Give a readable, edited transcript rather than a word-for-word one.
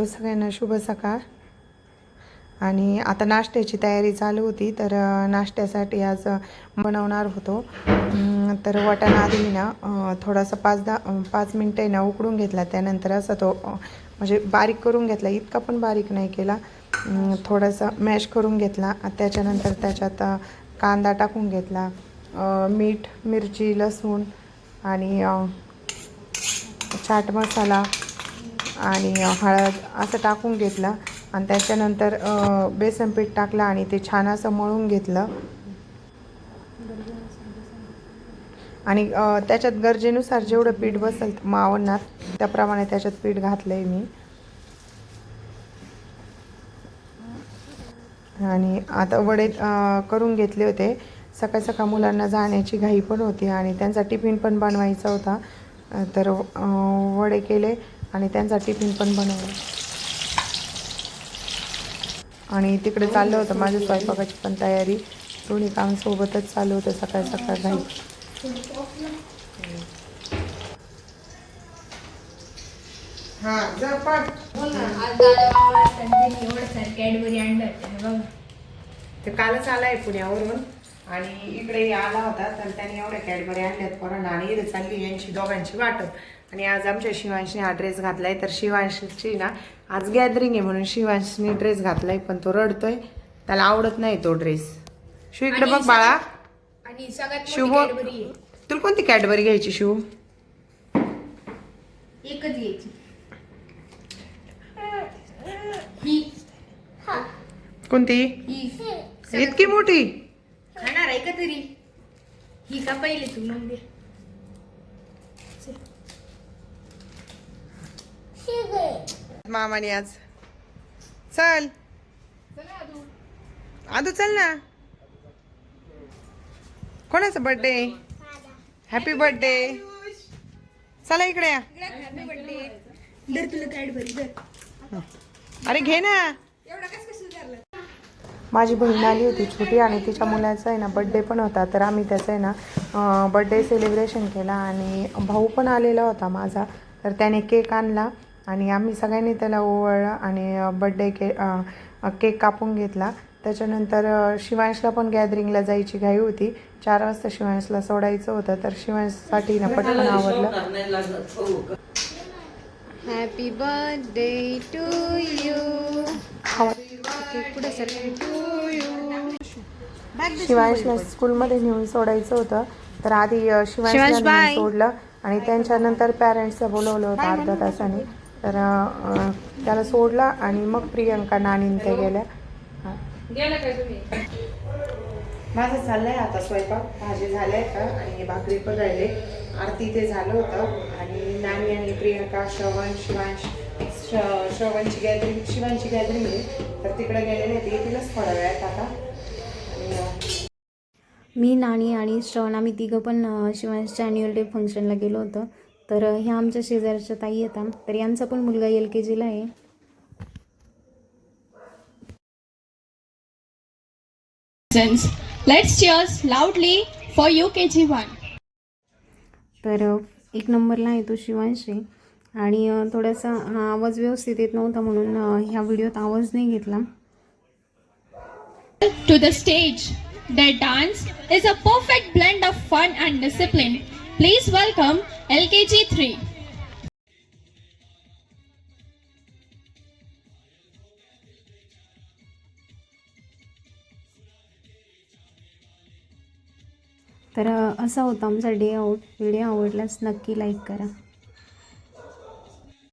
Hello सगळ्यांना, शुभ सकाळ. आणि आता नाश्त्याची तयारी चालू होती. तर नाश्त्यासाठी आज बनवणार होतो. तर वाटाणा आधी ना थोडासा 5 मिनटं ना उकडून घेतला. त्यानंतर असा तो म्हणजे बारीक करून घेतला, इतका पण बारीक नाही केला, थोडासा मॅश करून घेतला. त्याच्यानंतर त्याच्यात कांदा टाकून घेतला, मीठ, मिरची, लसूण आणि चाट मसाला आणि हळद असं टाकून घेतलं. आणि त्याच्यानंतर बेसन पीठ टाकलं आणि ते छान असं मळून घेतलं. आणि त्याच्यात गरजेनुसार जेवढं पीठ बसेल मावणार त्याप्रमाणे त्याच्यात पीठ घातलं आहे मी. आणि आता वडे करून घेतले होते. सकाळ सकाळ मुलांना जाण्याची घाई पण होती आणि त्यांचा टिफिन पण बनवायचा होता. तर वडे केले आणि त्यांचा टिफिन पण बनवला. आणि तिकडे चाललं होतं माझ्या स्वयंपाकाची पण तयारी. दोन्ही काम सोबतच चालू होतं सकाळ सकाळ घाई. ते कालच आलाय पुण्यावरून आणि इकडे आला होता. तर त्याने एवढ्या कॅडबरी आणल्यात पोरांना आणि इथे चालली यांची दोघांची वाटप. आणि आज आमच्या शिवांशने हा ड्रेस घातलाय. तर शिवांशची ना आज गॅदरिंग आहे म्हणून शिवांशने ड्रेस घातलाय, पण तो रडतोय, त्याला आवडत नाही तो ड्रेस. शिव इकडे बघ बाळा. शिव तुला कोणती कॅडबरी घ्यायची शिव? एकच घ्यायची. कोणती? इतकी मोठी खाणार आहे का तरी? ही का पहिले तू मग दे. मामाने आज चल आदू चल ना. कोणाचा बर्थडे? Happy birthday. चला इकडे या. Happy birthday. दर तुला कॅडबरी दर. अरे घे ना. एवढा कसं कसं झालं? माझी बहीण आली होती छोटी आणि तिच्या मुलाचा आहे ना बड्डे पण होता. तर आम्ही त्याचं आहे ना बड्डे सेलिब्रेशन केला आणि भाऊ पण आलेला होता माझा. तर त्याने केक आणला आणि आम्ही सगळ्यांनी त्याला ओवाळलं आणि बड्डे केक कापून घेतला. त्याच्यानंतर शिवांशला पण गॅदरिंगला जायची घाई होती. 4 वाजता शिवांशला सोडायचं होतं. तर शिवांशसाठी ना पटकन आवडलं. Happy birthday to you. शिवांशला स्कूलमध्ये नेऊन सोडायचं होतं. तर आधी शिवांशला नेऊन सोडलं आणि त्यांच्यानंतर पॅरेंट्सला बोलवलं होतं अर्ध्या तासाने. तर त्याला सोडला आणि मग प्रियंका नानीन ते गेल्या. माझं चाललंय आता स्वयंपाक. भाजी झालाय का आणि भाकरी पण राहिले. आरती ते झालं होतं आणि नानी आणि प्रियंका, श्रवण, श्रवणची गॅदरिंग आहे. तर तिकडे गेलेले ते येतीलच थोड्या वेळात आता. मी, नानी आणि श्रवण आम्ही तिघं पण शिवांशच्या ॲन्युअल डे फंक्शनला गेलो होतो. तर ह्या आमच्या शेजारच्या ताई येतात. तर यांचा पण मुलगा LKGला आहे. Let's cheers loudly for UKG1. तर 1 नंबरला आहे तो शिवांश आहे. आणि थोडासा आवाज व्यवस्थित येत नव्हता म्हणून ह्या व्हिडिओत आवाज नाही घेतला. To the stage. Their dance is a perfect blend of fun and discipline. Please welcome LKG3. तर असा होता आमचा डे आउट. व्हिडिओ आवडल्यास नक्की लाईक करा.